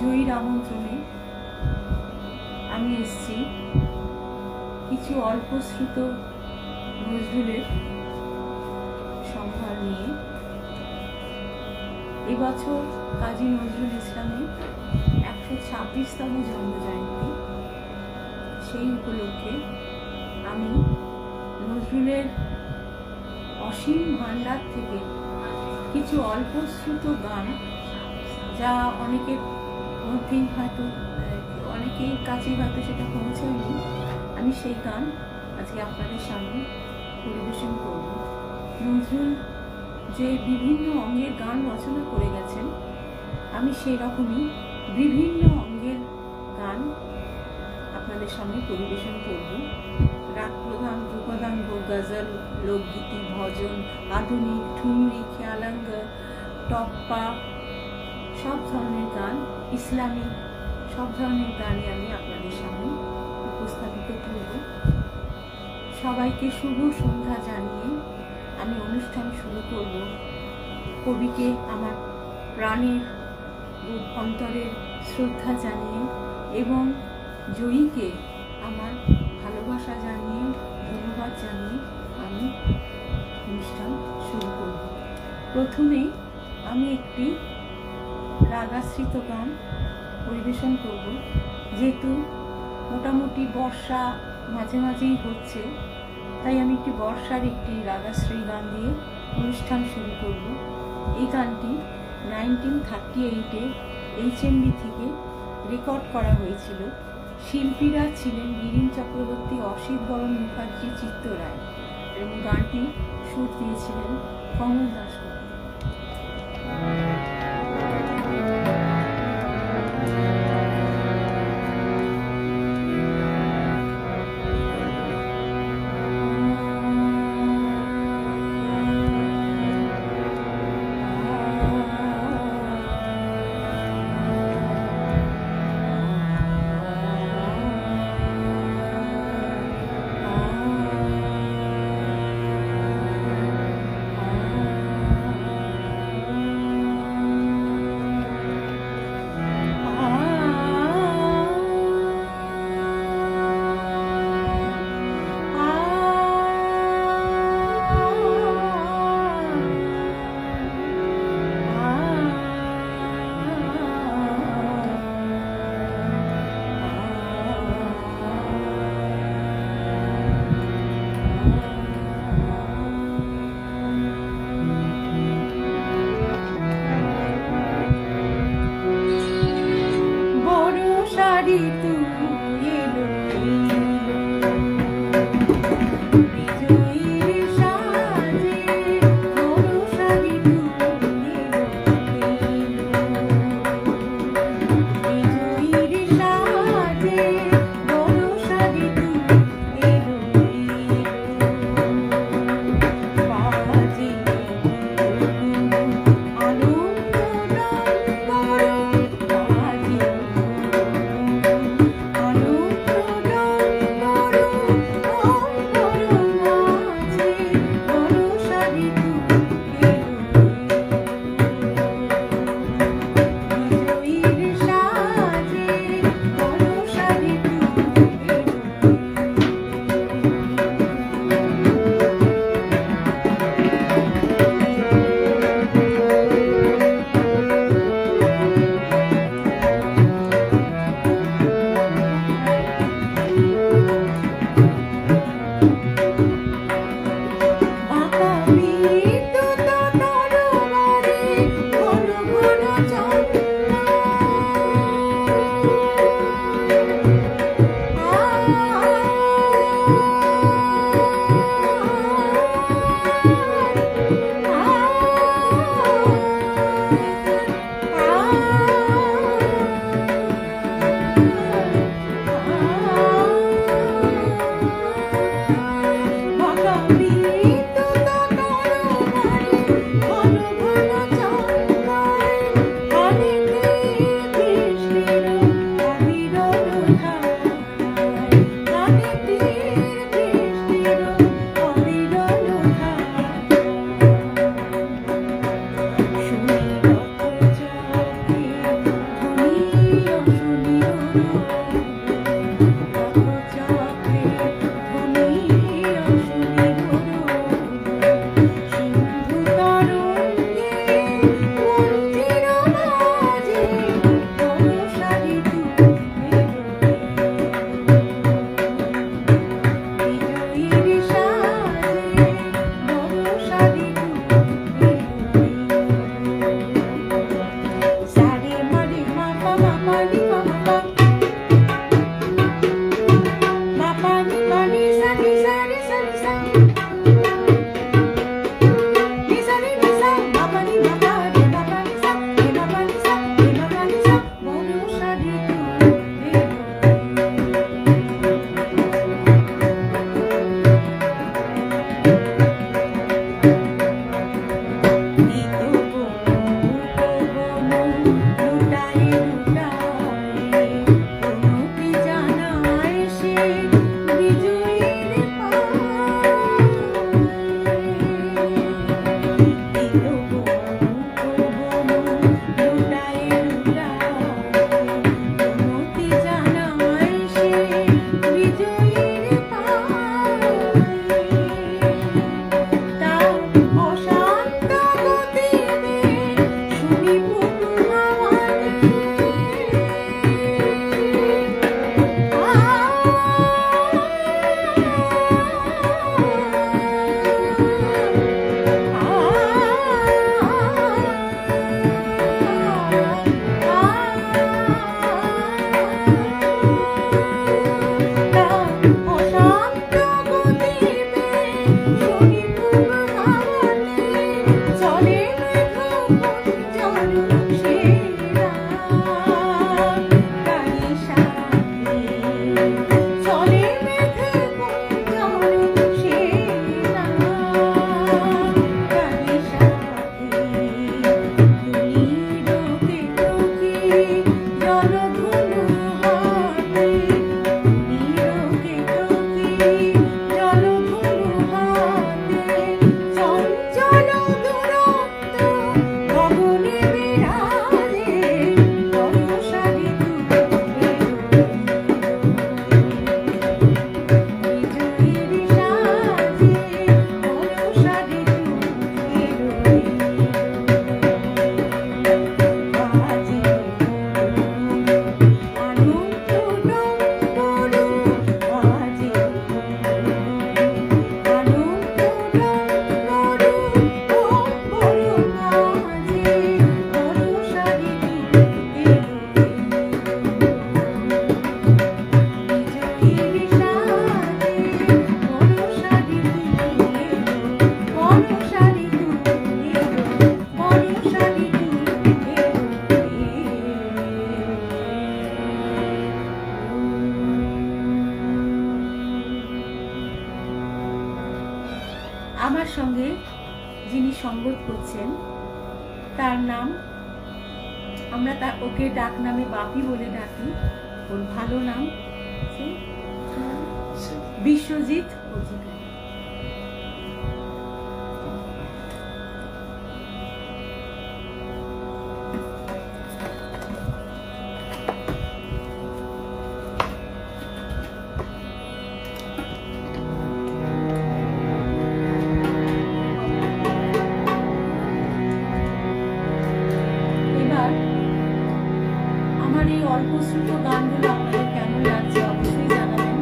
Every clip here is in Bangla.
জয়ীর আমন্ত্রণে আমি এসেছি কিছু অল্পশ্রুত নজরুলের সম্ভার নিয়ে। এবছর কাজী নজরুল ইসলামের 126তম জন্মজয়ন্তী। সেই উপলক্ষে আমি নজরুলের অসীম ভান্ডার থেকে কিছু অল্পশ্রুত গান, যা অনেকের মধ্যেই হয়তো অনেকের কাছেই হয়তো সেটা পৌঁছায়নি, আমি সেই গান আজকে আপনাদের সামনে পরিবেশন করব। নজরুল যে বিভিন্ন অঙ্গের গান রচনা করে গেছেন, আমি সেই রকমই বিভিন্ন অঙ্গের গান আপনাদের সামনে পরিবেশন করব। রাগ প্রধান, ধ্রুপদাঙ্গ, গজল, লোকগীতি, ভজন, আধুনিক, ঠুমরি, খেয়ালাঙ্গ, টপ্পা, সব ধরনের গান, ইসলামী সব ধরনের গানই আমি আপনাদের সামনে উপস্থাপিত করব। সবাইকে শুভ সন্ধ্যা জানিয়ে আমি অনুষ্ঠান শুরু করব। কবিকে আমার প্রাণের অন্তরের শ্রদ্ধা জানিয়ে এবং জয়ীকে আমার ভালোবাসা জানিয়ে, ধন্যবাদ জানিয়ে আমি অনুষ্ঠান শুরু করব। প্রথমেই আমি একটি রাগাশ্রিত গান পরিবেশন করব। যেহেতু মোটামুটি বর্ষা মাঝে মাঝেই হচ্ছে, তাই আমি একটি বর্ষার একটি রাগাশ্রী গান দিয়ে অনুষ্ঠান শুরু করব। এই গানটি 1938-এ HMV থেকে রেকর্ড করা হয়েছিল। শিল্পীরা ছিলেন গিরিন চক্রবর্তী, অসিত বরণ মুখার্জি, চিত্ত রায়, এবং গানটি সুর দিয়েছিলেন কমল দাশগুপ্ত। আমার সঙ্গে যিনি সঙ্গত করছেন তার নাম, আমরা ওকে ডাক নামে বাপি বলে ডাকি, ওর ভালো নাম বিশ্বজিৎ অধিকারী। আমার এই অল্পশ্রুত গানগুলো আপনাদের কেমন লাগছে অবশ্যই জানাবেন।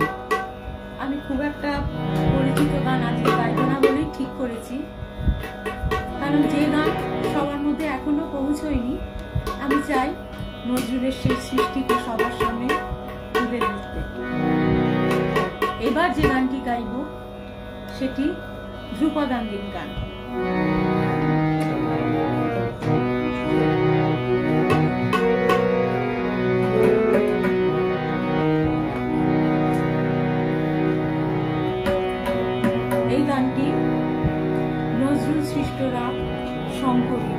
আমি খুব একটা পরিচিত গান আজকে গাইব না বলেই ঠিক করেছি, কারণ যে গান সবার মধ্যে এখনো পৌঁছয়নি, আমি চাই নজরুলের সেই সৃষ্টিকে সবার সামনে তুলে ধরতে। এবার যে গানটি গাইব সেটি ধ্রুপদাঙ্গিক গান। এই গানটি নজরুল সৃষ্ট রাগ শঙ্করী।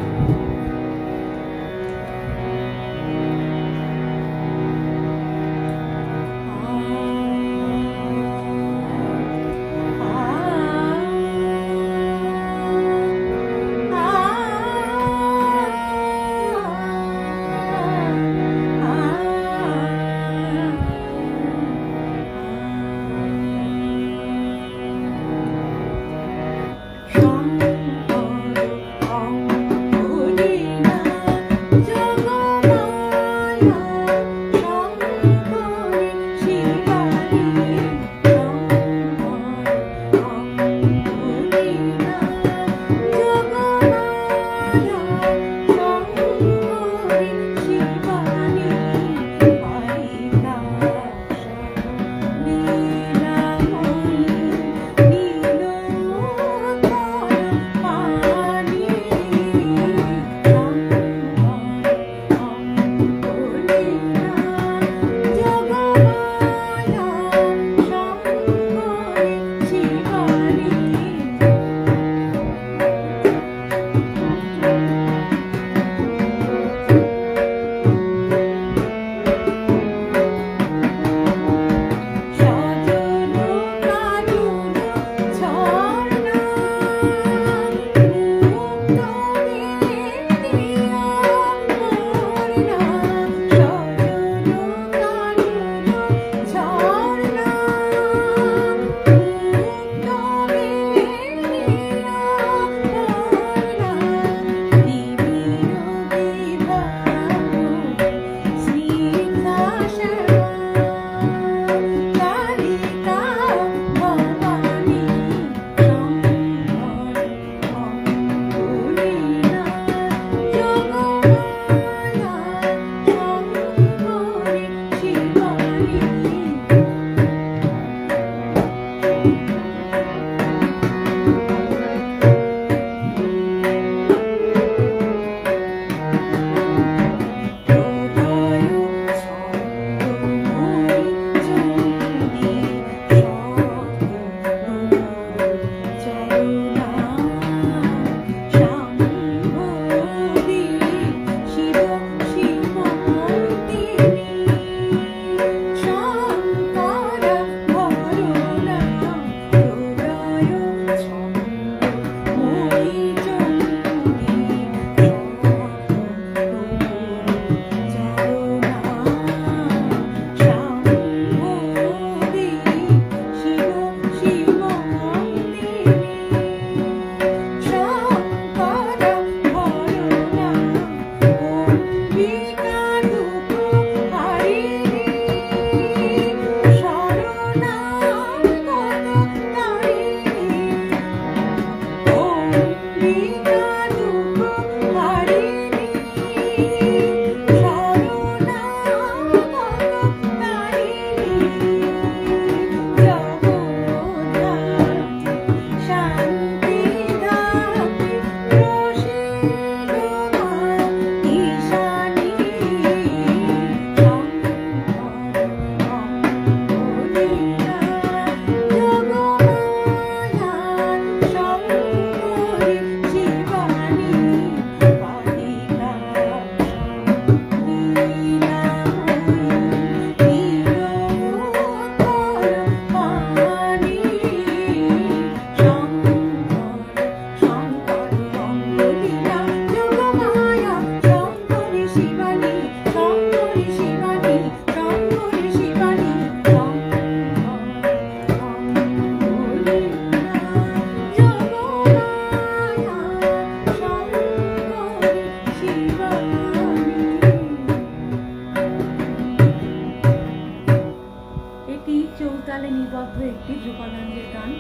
একটি চৌতালে নিবদ্ধ একটি ধ্রুপদাঙ্গের গান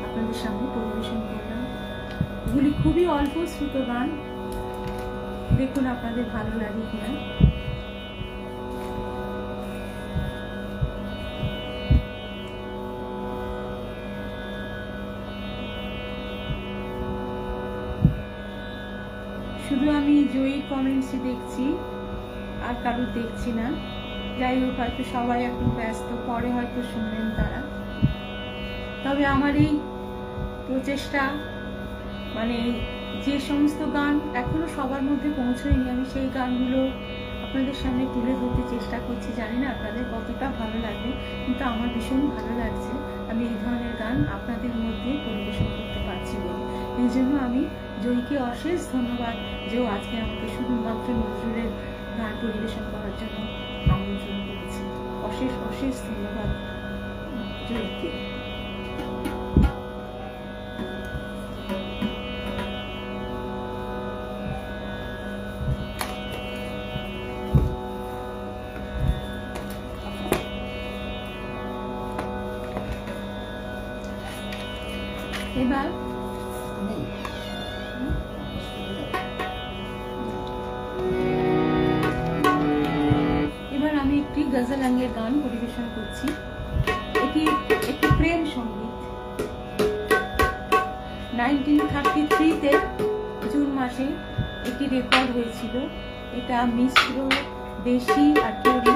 আপনাদের সামনে পরিবেশন করলাম। এগুলি খুবই অল্প শ্রুত গান, দেখুন আপনাদের ভালো লাগে কিনা। শুধু আমি জয়ীর কমেন্টসই দেখছি, আর কারোর দেখছি না। যাই হোক, হয়তো সবাই এখন ব্যস্ত, পরে হয়তো শুনবেন তারা। তবে আমার এই প্রচেষ্টা, মানে যে সমস্ত গান এখনো সবার মধ্যে পৌঁছয়নি, আমি সেই গানগুলো আপনাদের সামনে তুলে ধরতে চেষ্টা করছি। জানি না আপনাদের কতটা ভালো লাগবে, কিন্তু আমার ভীষণ ভালো লাগছে আমি এই ধরনের গান আপনাদের মধ্যে পরিবেশন করতে পারছি বলে। এই জন্য আমি জয়ীকে অশেষ ধন্যবাদ যে আজকে আমাকে শুধুমাত্র নজরুলের গান পরিবেশন করার জন্য আমন্ত্রণ করেছে। অশেষ অশেষ ধন্যবাদ জয়ীকে। এবার আমি একটি গজলাঙ্গের গান পরিবেশন করছি। এটি একটি প্রেম সঙ্গীত। 1933-তে জুন মাসে এটি রেকর্ড হয়েছিল। এটা মিশ্র, দেশি আর তরি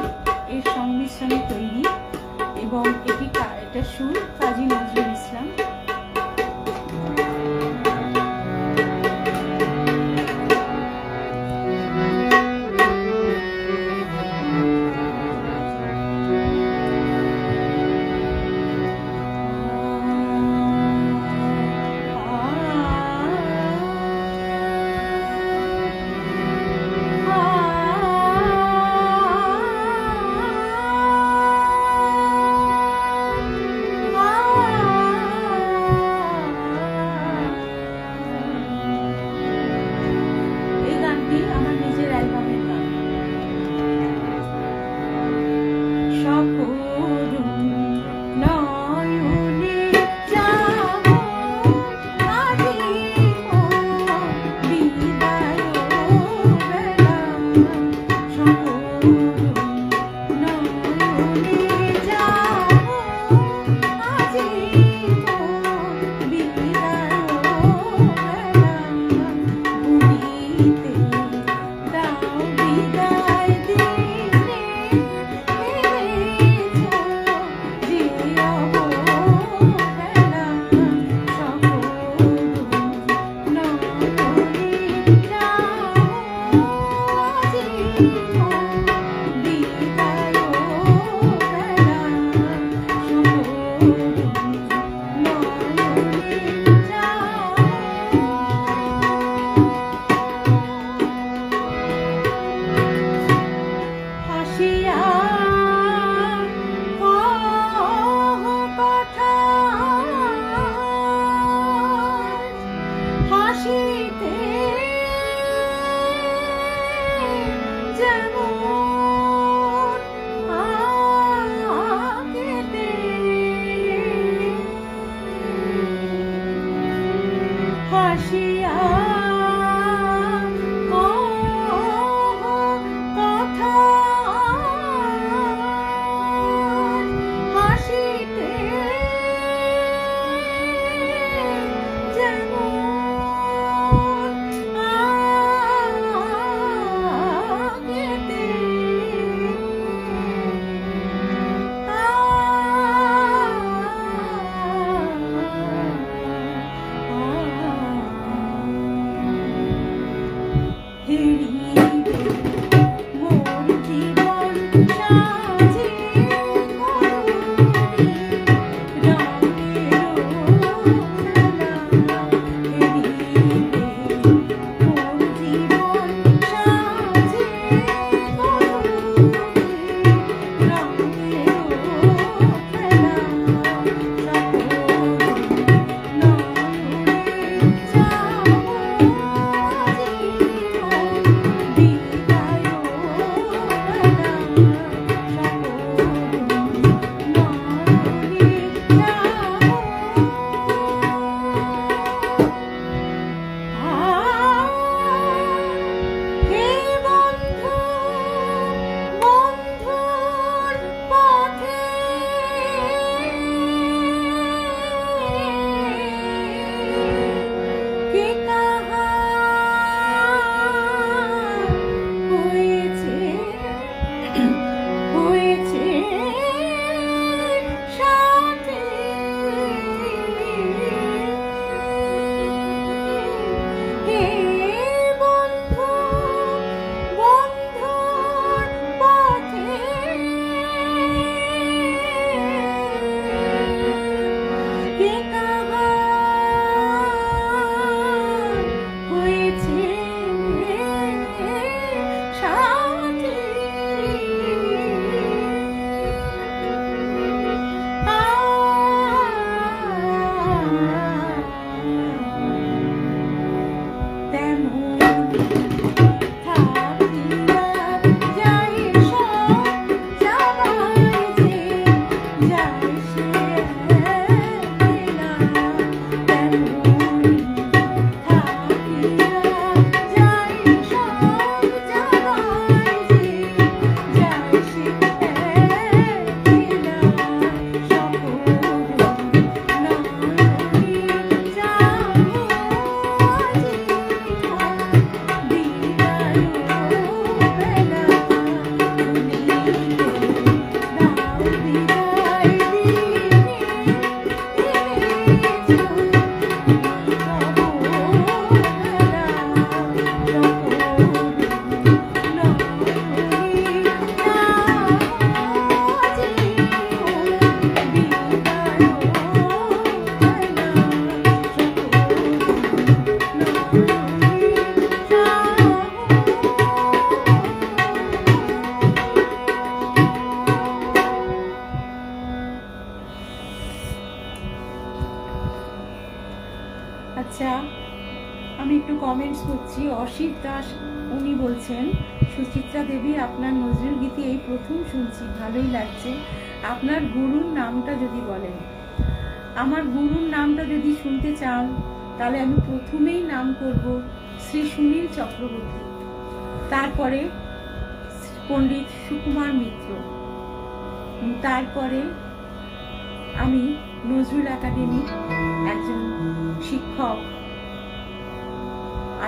এর সংমিশ্রণে তৈরি, এবং এটা সুর কাজী নজরুল ইসলাম। আচ্ছা, আমি একটু কমেন্টস করছি। অসিত দাস উনি বলছেন, সুচিত্রা দেবী আপনার নজরুল গীতি এই প্রথম শুনছি, ভালোই লাগছে। আপনার গুরুর নামটা যদি বলেন। আমার গুরুর নামটা যদি শুনতে চান তাহলে আমি প্রথমেই নাম করব শ্রী সুনীল চক্রবর্তী, তারপরে পণ্ডিত সুকুমার মিত্র, তারপরে আমি নজরুল একাডেমির একজন শিক্ষক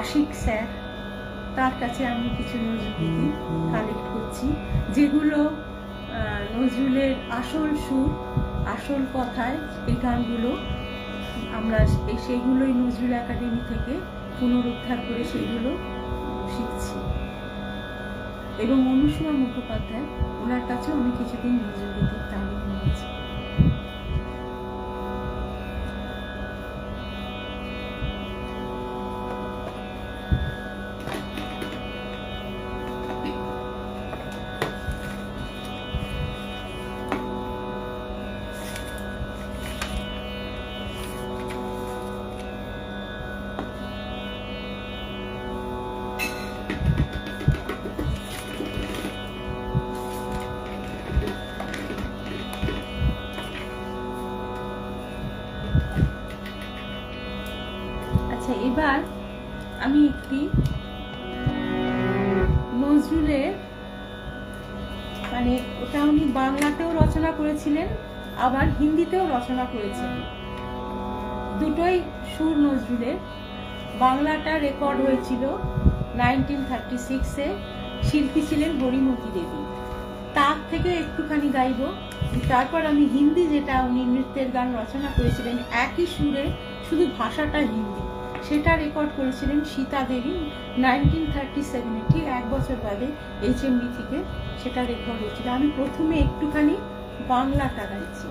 আশিক স্যার, তার কাছে আমি কিছু নজরুল গীতি কালেক্ট করছি, যেগুলো নজরুলের আসল সুর, আসল কথায় এই গানগুলো আমরা সেইগুলোই নজরুল একাডেমি থেকে পুনরুদ্ধার করে সেইগুলো শিখছি। এবং অনুসুয়া মুখোপাধ্যায়, ওনার কাছেও আমি কিছুদিন নজরুল গীতির তালিম নিয়েছি। এবার আমি একটি নজরুলের, মানে ওটা উনি বাংলাতেও রচনা করেছিলেন আবার হিন্দিতেও রচনা করেছেন, দুটোই সুর নজরুলের। বাংলাটা রেকর্ড হয়েছিল 1936-এ, শিল্পী ছিলেন হরিমতি দেবী। তার থেকে একটুখানি গাইব, তারপর আমি হিন্দি, যেটা উনি নৃত্যের গান রচনা করেছিলেন একই সুরে, শুধু ভাষাটা হিন্দি, সেটা রেকর্ড করেছিলেন সীতা দেবী 1937-এ, ঠিক 1 বছর বাদে HMV থেকে সেটা রেকর্ড হয়েছিল। আমি প্রথমে একটুখানি বাংলাটা গাইছি।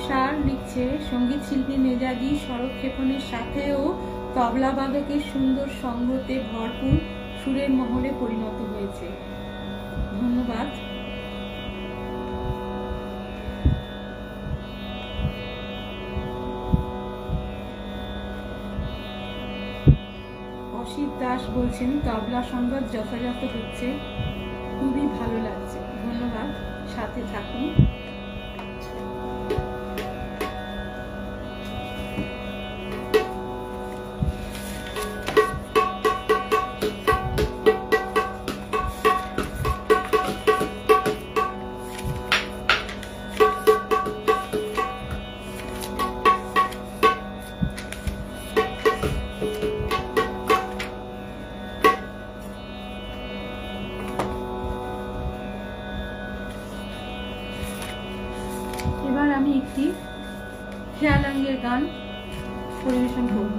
তুষার লিখছে, সঙ্গীত শিল্পী মেজাজি স্বরক্ষেপণের সাথেও তবলা বাদকের সুন্দর সঙ্গতে ভরপুর সুরের মহলে পরিণত হয়েছে। ধন্যবাদ। অসিত দাস বলছেন, তবলা সংবাদ যথাযথ হচ্ছে, খুবই ভালো লাগছে। ধন্যবাদ, সাথে থাকুন। এবার আমি একটি খেয়ালাঙ্গের গান পরিবেশন করব।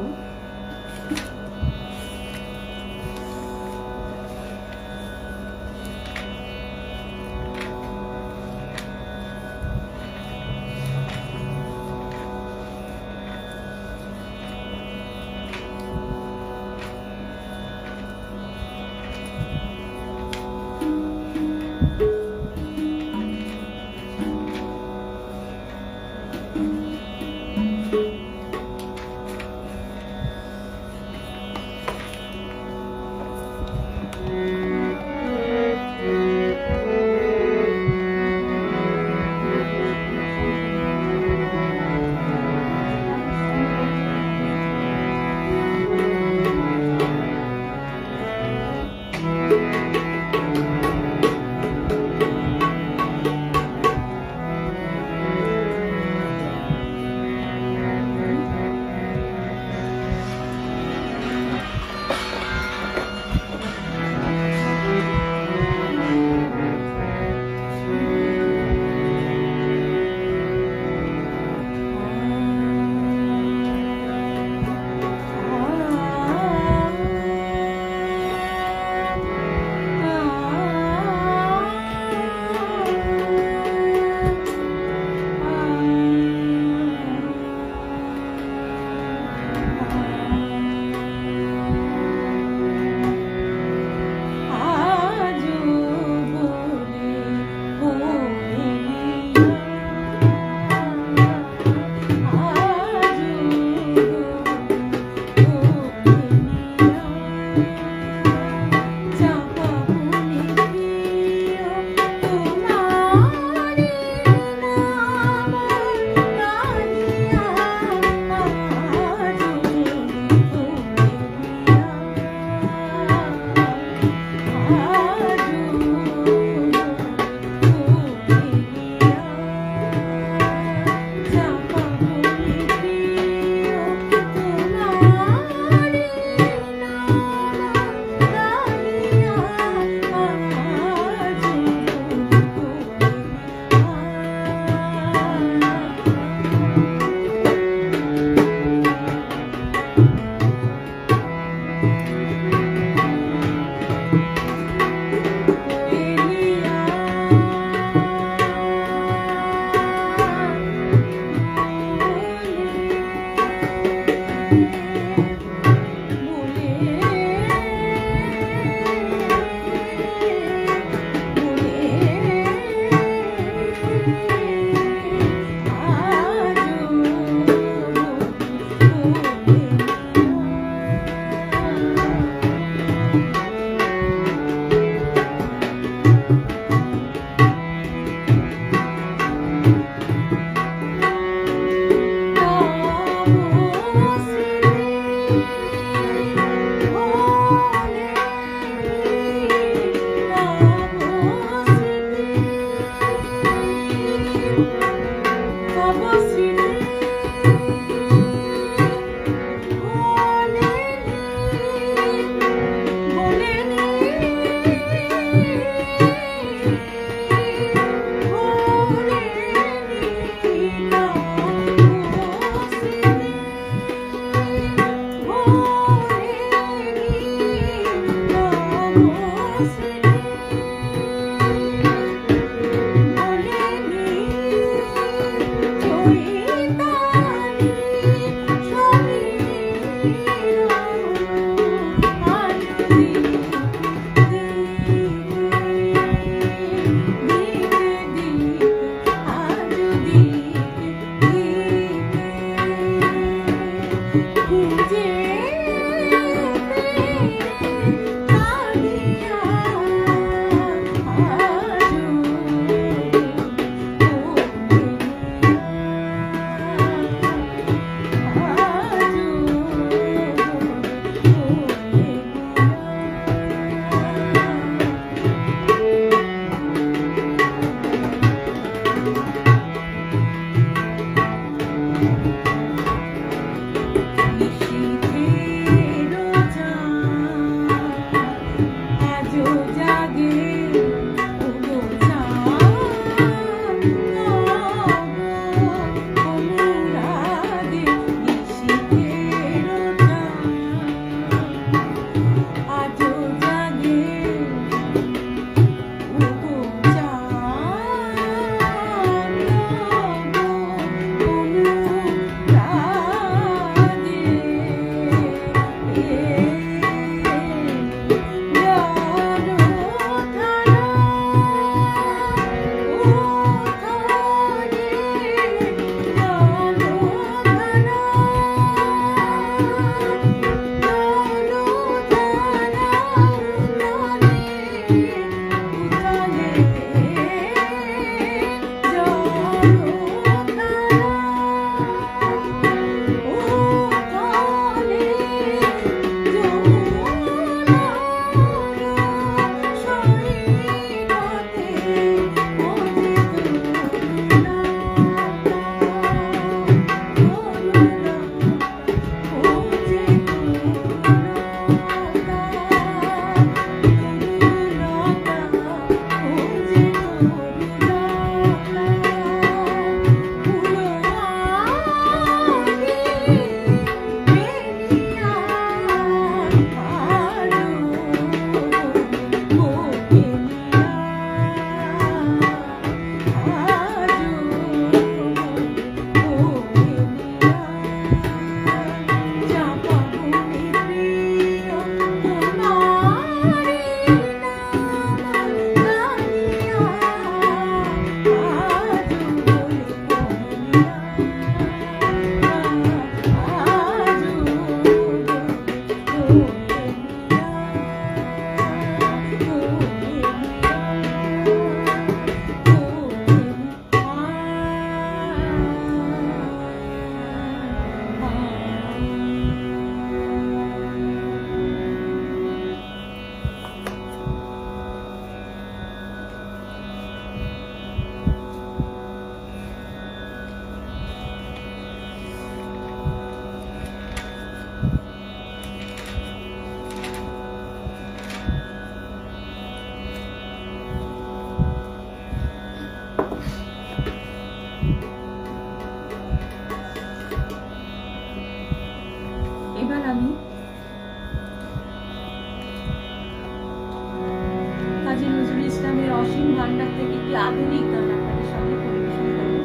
গানটার থেকে একটি আধুনিক গান আপনাদের সামনে পরিবেশন করব।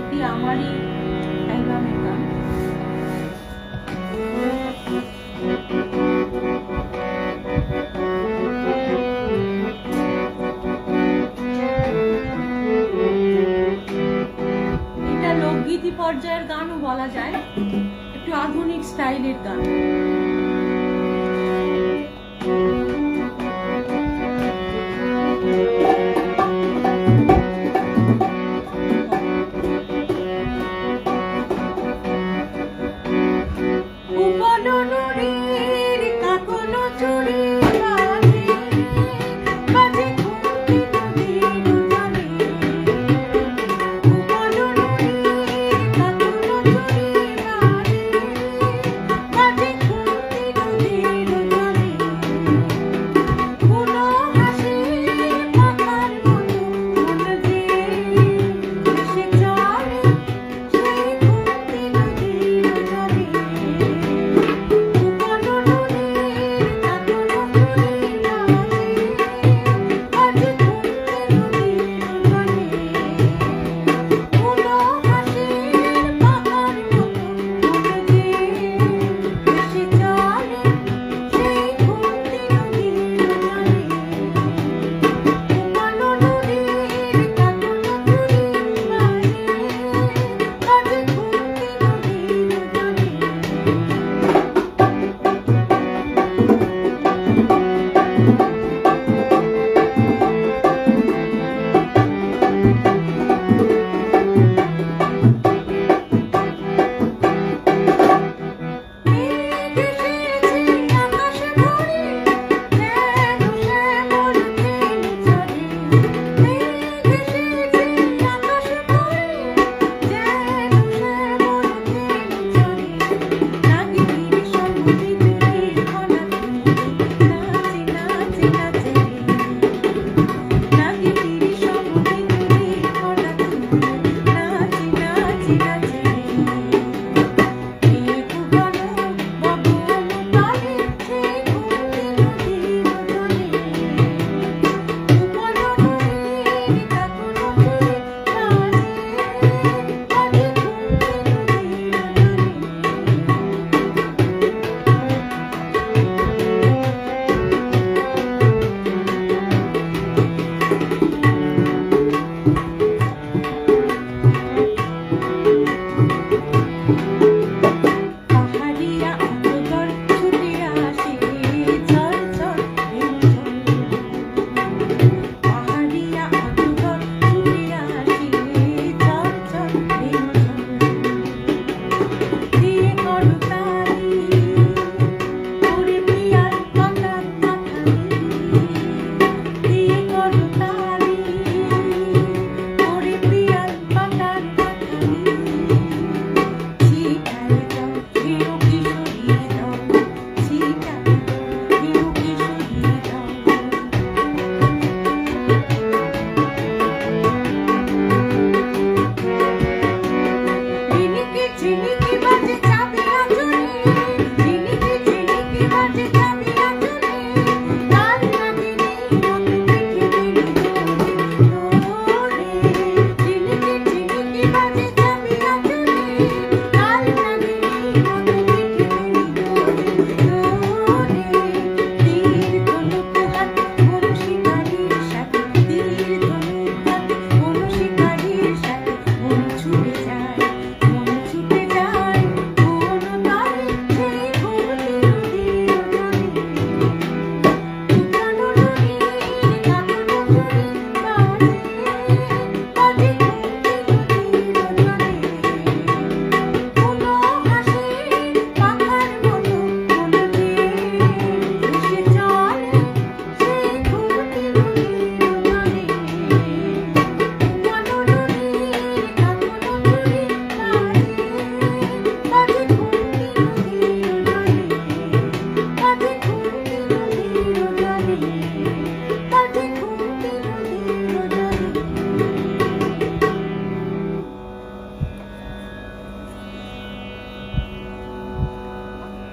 এটি আমারই অ্যালবামের গান। এটা লোকগীতি পর্যায়ের গানও বলা যায়, একটু আধুনিক স্টাইলের গান।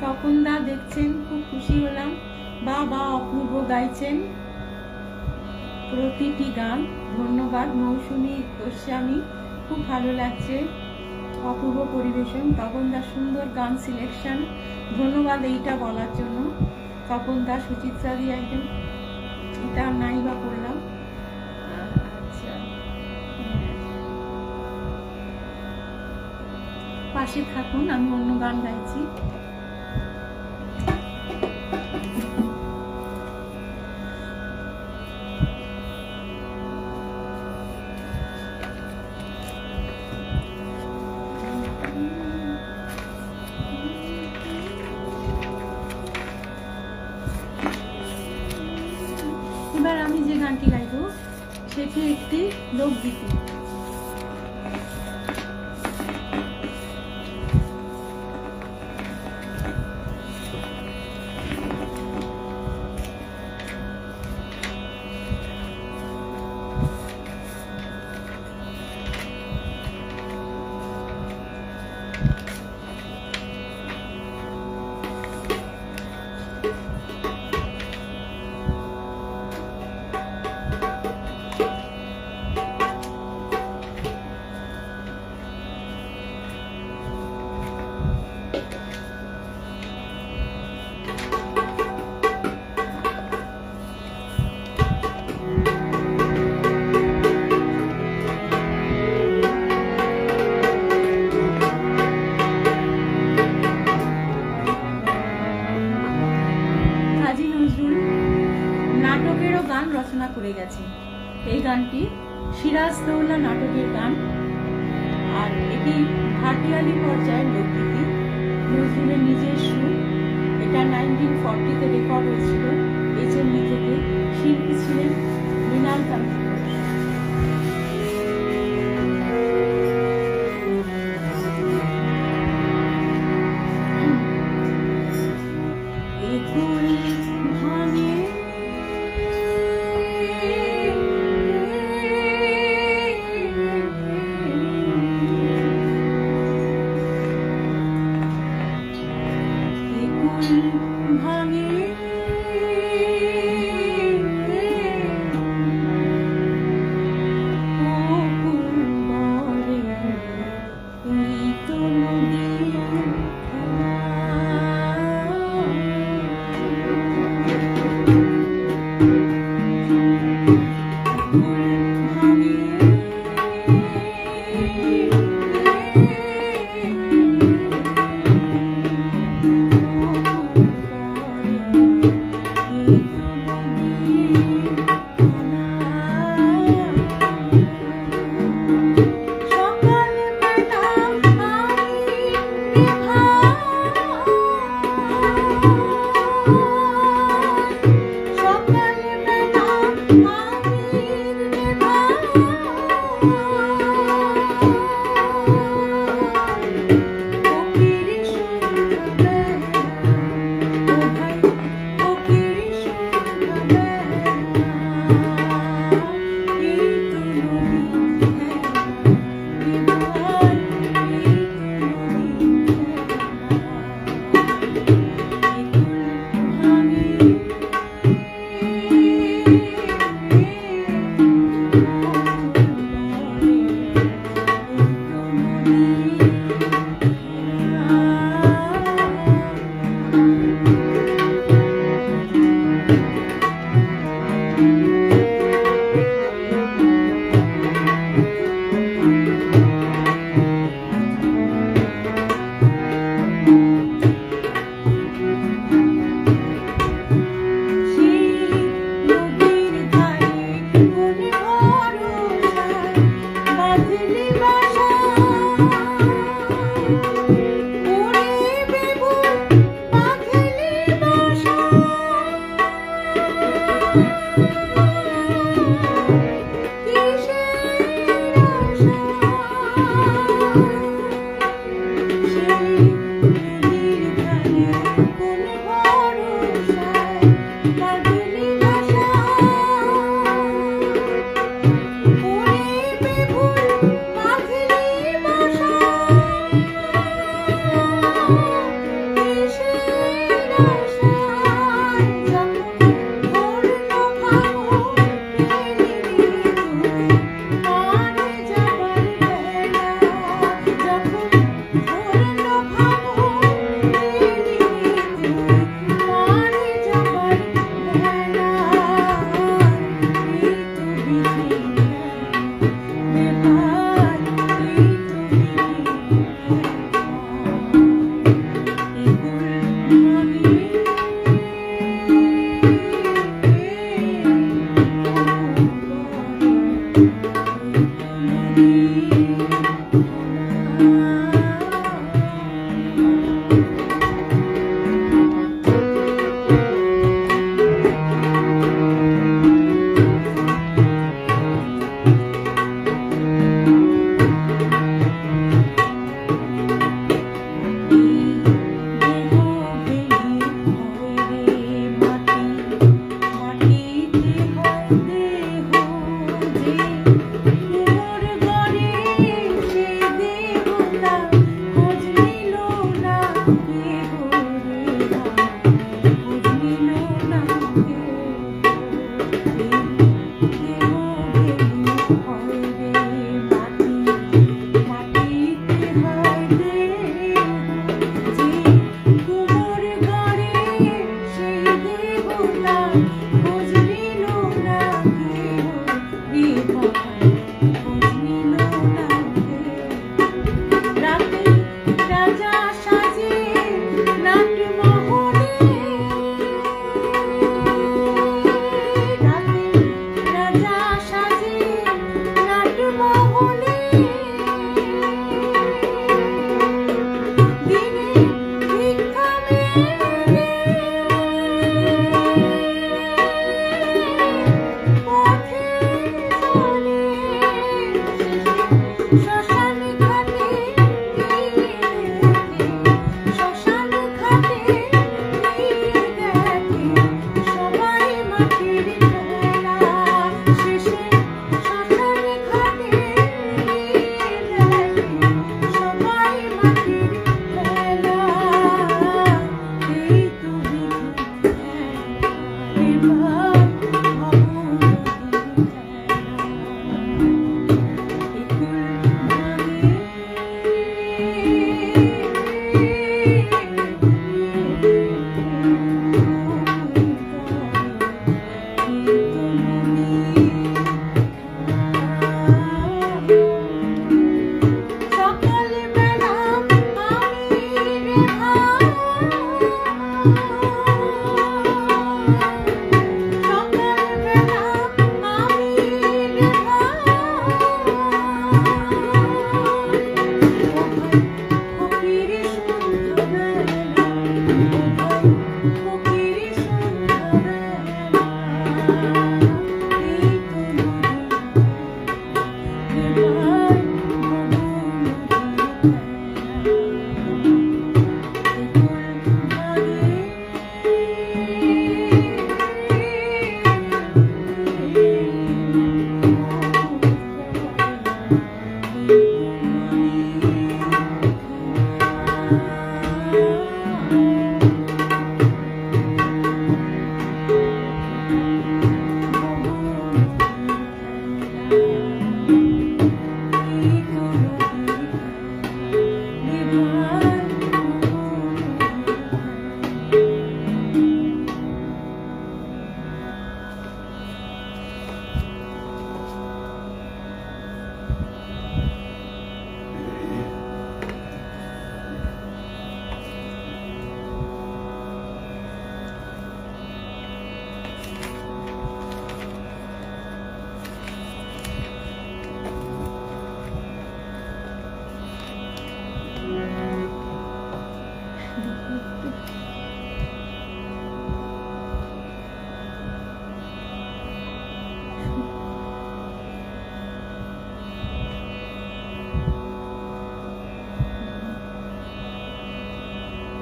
তপনদা দেখছেন, খুব খুশি হলাম। বাবা অপূর্ব গাইছেন প্রতিটি গান। ধন্যবাদ মৌসুমী গোস্বামী, খুব ভালো লাগছে, অপূর্ব পরিবেশন। তপন দাস সুন্দর গান সিলেকশন, ধন্যবাদ এইটা বলার জন্য। তপন দাস, সুচিত্রা দিয়ে একদম এটা নাই বা করলাম। আচ্ছা, পাশে থাকুন, আমি অন্য গান গাইছি। এবার আমি যে গানটি গাইব সেটি একটি লোকগীতি। নাটকেরও গান রচনা করে গেছে। এই গানটি সিরাজদৌল্লা নাটকের গান, আর এটি ভাটিয়ালি পর্যায়ের লোকগীতি, নজরুলের নিজের সুর। এটা 1940-তে রেকর্ড হয়েছিল HMV থেকে। শিল্পী ছিলেন মৃণাল কান্তি ঘোষ। ভাঙে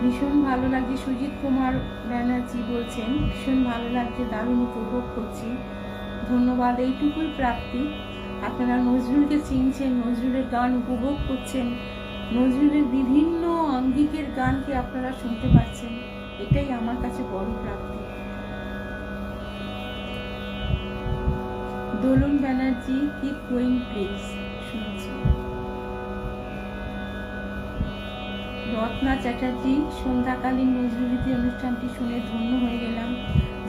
ভীষণ ভালো লাগছে। সুজিত কুমার ব্যানার্জি বলছেন ভীষণ ভালো লাগছে, দারুণ উপভোগ করছি, ধন্যবাদ। এইটুকুই প্রাপ্তি। আপনারা নজরুলকে চিনছেন, নজরুলের গান উপভোগ করছেন, নজরুলের বিভিন্ন অঙ্গিকের গানকে আপনারা শুনতে পাচ্ছেন, এটাই আমার কাছে বড় প্রাপ্তি। দোলন ব্যানার্জি কিপ গোয়িং প্লিজ শুনছি। রত্না চ্যাটার্জি সন্ধ্যাকালীন নজরুলগীতি অনুষ্ঠানটি শুনে ধন্য হয়ে গেলাম।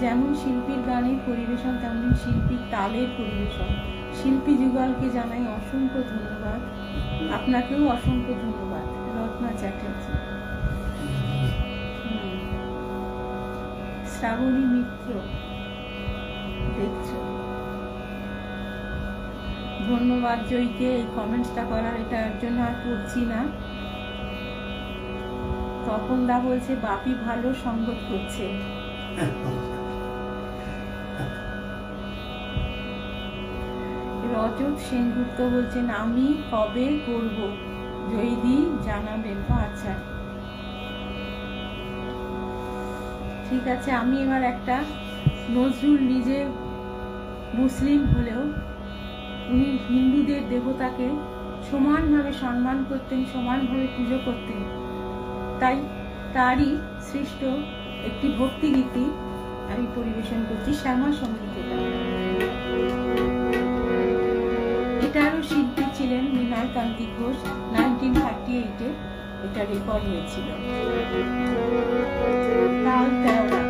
যেমন শিল্পীর গানের পরিবেশন তেমনি শিল্পীর তালের পরিবেশন। শিল্পী যুগলকে জানাই অসংখ্য ধন্যবাদ, আপনাকেও অসংখ্য ধন্যবাদ রত্না চ্যাটার্জি। শ্রাবণী মিত্র দেখছো, ধন্যবাদ জয়কে এই কমেন্টসটা করার, এটার জন্য আর পড়ছি না। তপন দা বলছে বাপি ভালো সঙ্গত করছে। রজত সেনগুপ্ত বলছেন আমি কবে করব জয়দি জানাবেন। আচ্ছা ঠিক আছে, আমি এবার একটা নজরুল নিজে মুসলিম হলেও উনি হিন্দুদের দেবতাকে সমানভাবে সম্মান করতেন, সমানভাবে পুজো করতেন, তাই তারই সৃষ্ট একটি ভক্তিগীতি আমি পরিবেশন করছি, শ্যামা সঙ্গীতটা। এটারও শিল্পী ছিলেন মৃণাল কান্তি ঘোষ। 1938-এ এটা রেকর্ড হয়েছিল। লাল তেওড়া।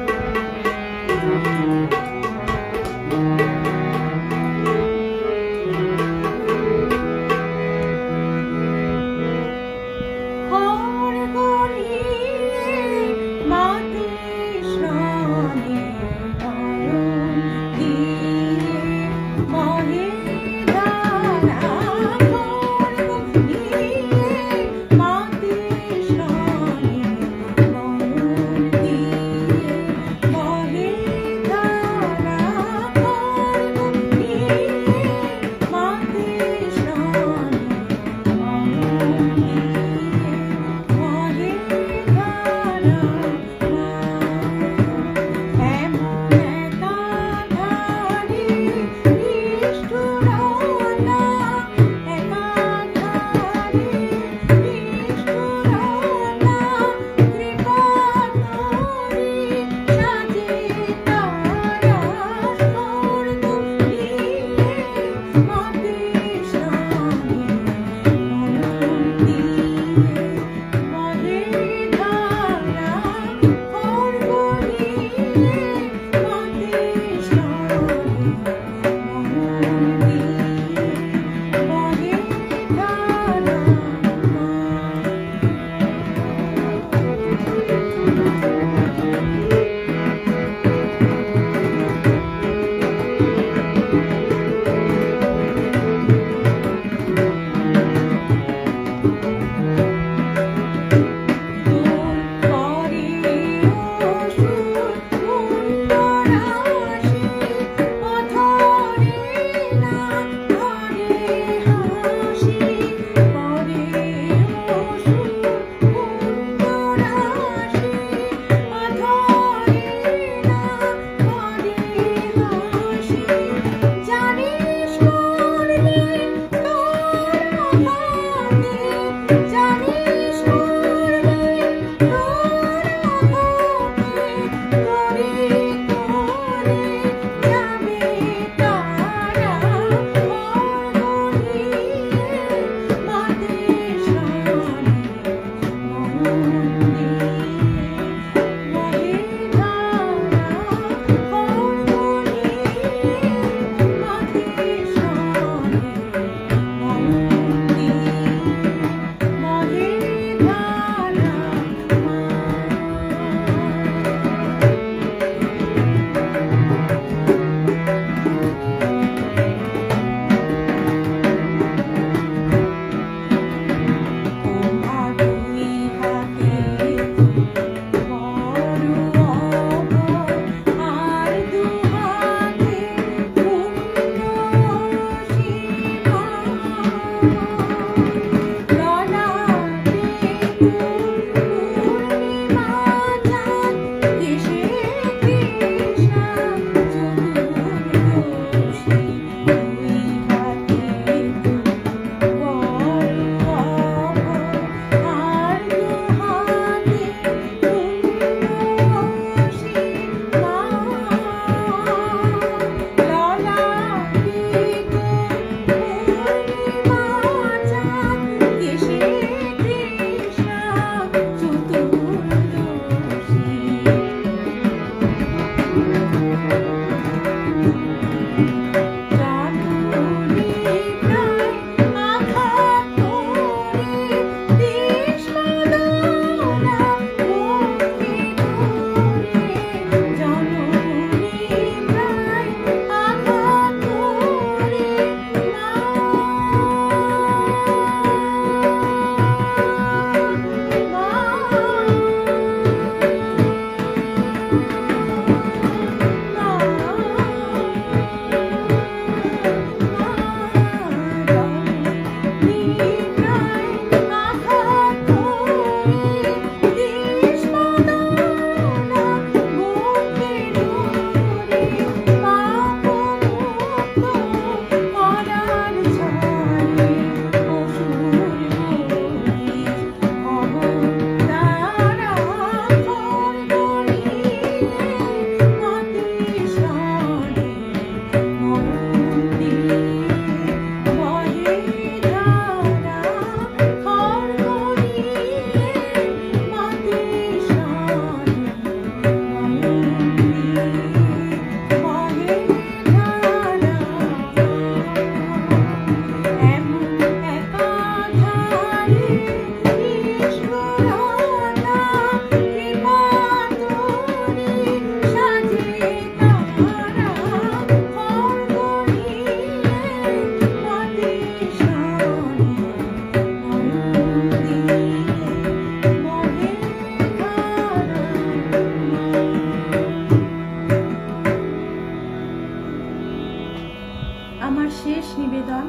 আমার শেষ নিবেদন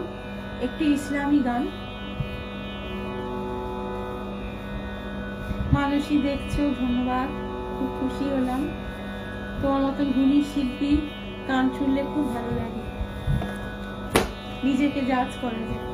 একটি ইসলামী গান। মানুষই দেখছো, ধন্যবাদ, খুব খুশি হলাম। তোমার মতন গুণী শিল্পী গান শুনলে খুব ভালো লাগে, নিজেকে জাজ করা যায়।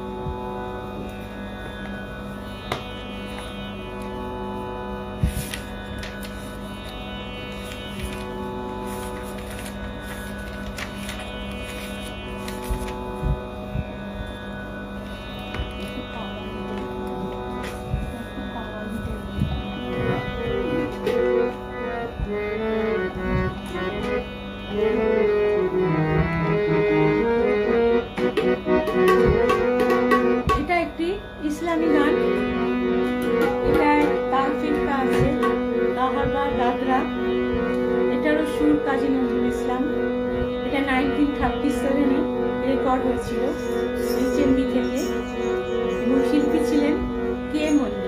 এটা একটি ইসলামী গান, এটার তাল ফিরকা আছে, লাহারবা দাদরা, এটারও সুর কাজী নজরুল ইসলাম। এটা 1937-এ রেকর্ড হয়েছিল HMV থেকে এবং শিল্পী ছিলেন কে মল্লিক।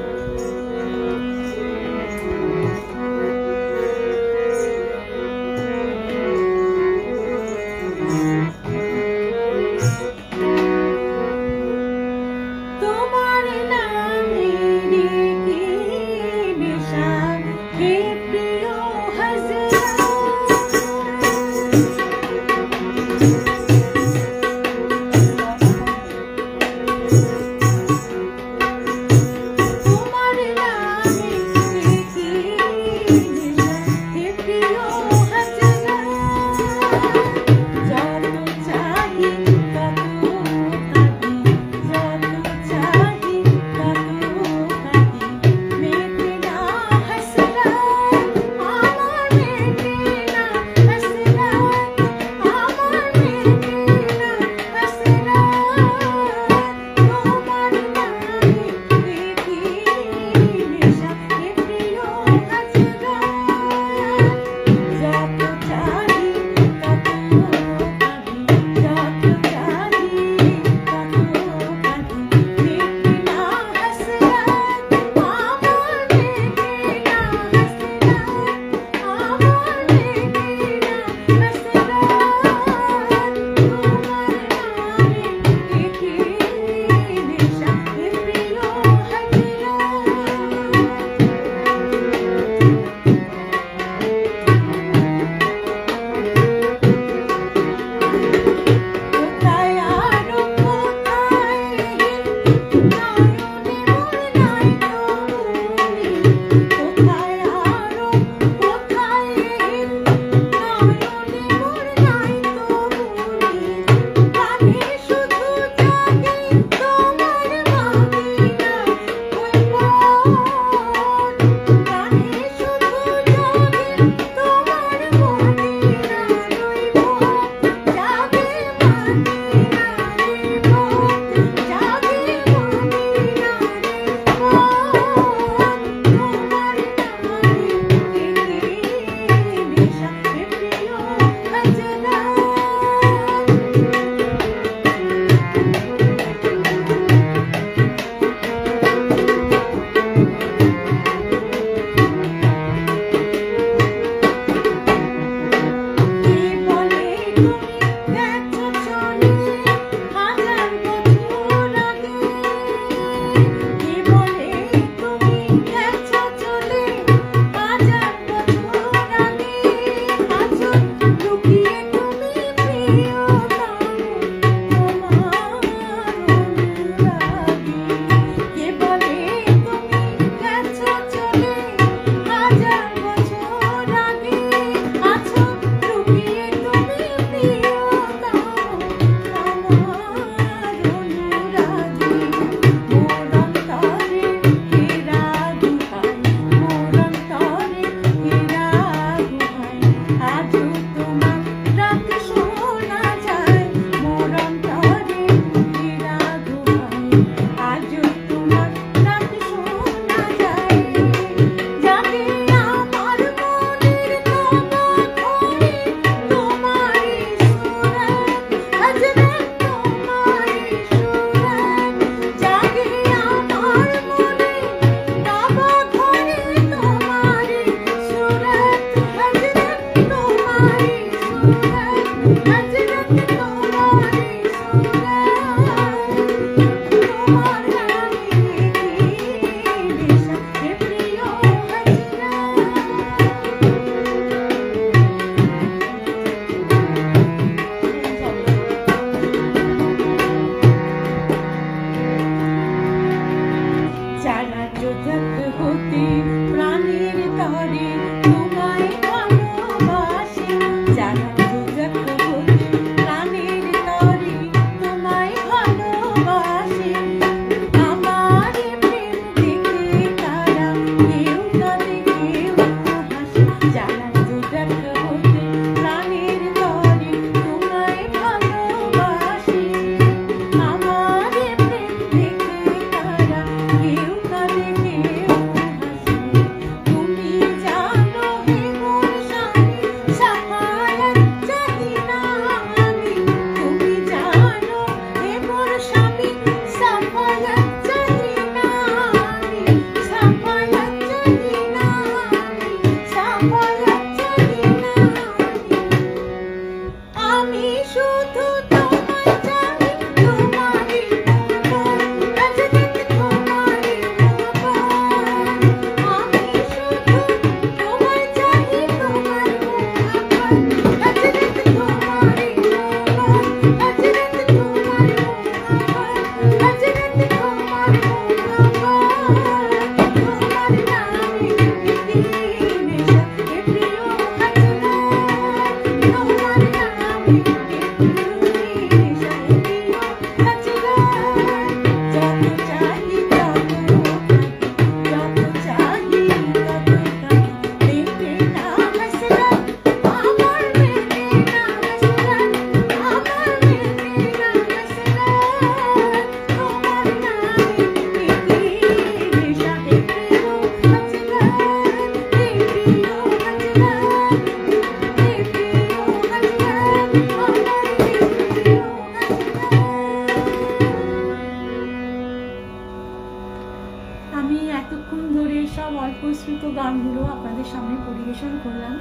অল্পশ্রুত গানগুলো আপনাদের সামনে পরিবেশন করলাম।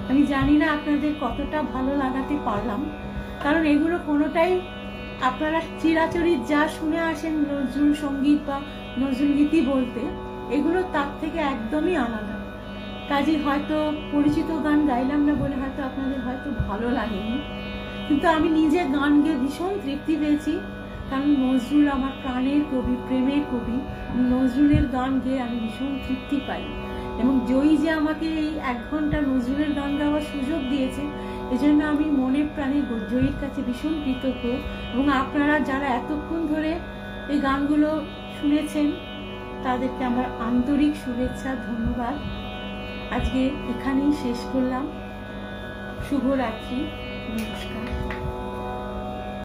আমি জানি না আপনাদের কতটা ভালো লাগাতে পারলাম, কারণ এগুলো কোনোটাই আপনারা চিরাচরিত যা শুনে আসেন নজরুল সঙ্গীত বা নজরুল গীতি বলতে, এগুলো তার থেকে একদমই আলাদা। কাজে হয়তো পরিচিত গান গাইলাম না বলে হয়তো আপনাদের হয়তো ভালো লাগেনি, কিন্তু আমি নিজে গান গেয়ে ভীষণ তৃপ্তি পেয়েছি। কারণ নজরুল আমার প্রাণের কবি, প্রেমের কবি। নজরুলের গান গেয়ে আমি ভীষণ তৃপ্তি পাই, এবং জয়ী যে আমাকে এই 1 ঘন্টা নজরুলের গান গাওয়ার সুযোগ দিয়েছে, এজন্য আমি মনে প্রাণে জয়ীর কাছে ভীষণ কৃতজ্ঞ। এবং আপনারা যারা এতক্ষণ ধরে এই গানগুলো শুনেছেন, তাদেরকে আমার আন্তরিক শুভেচ্ছা, ধন্যবাদ। আজকে এখানেই শেষ করলাম। শুভরাত্রি, নমস্কার।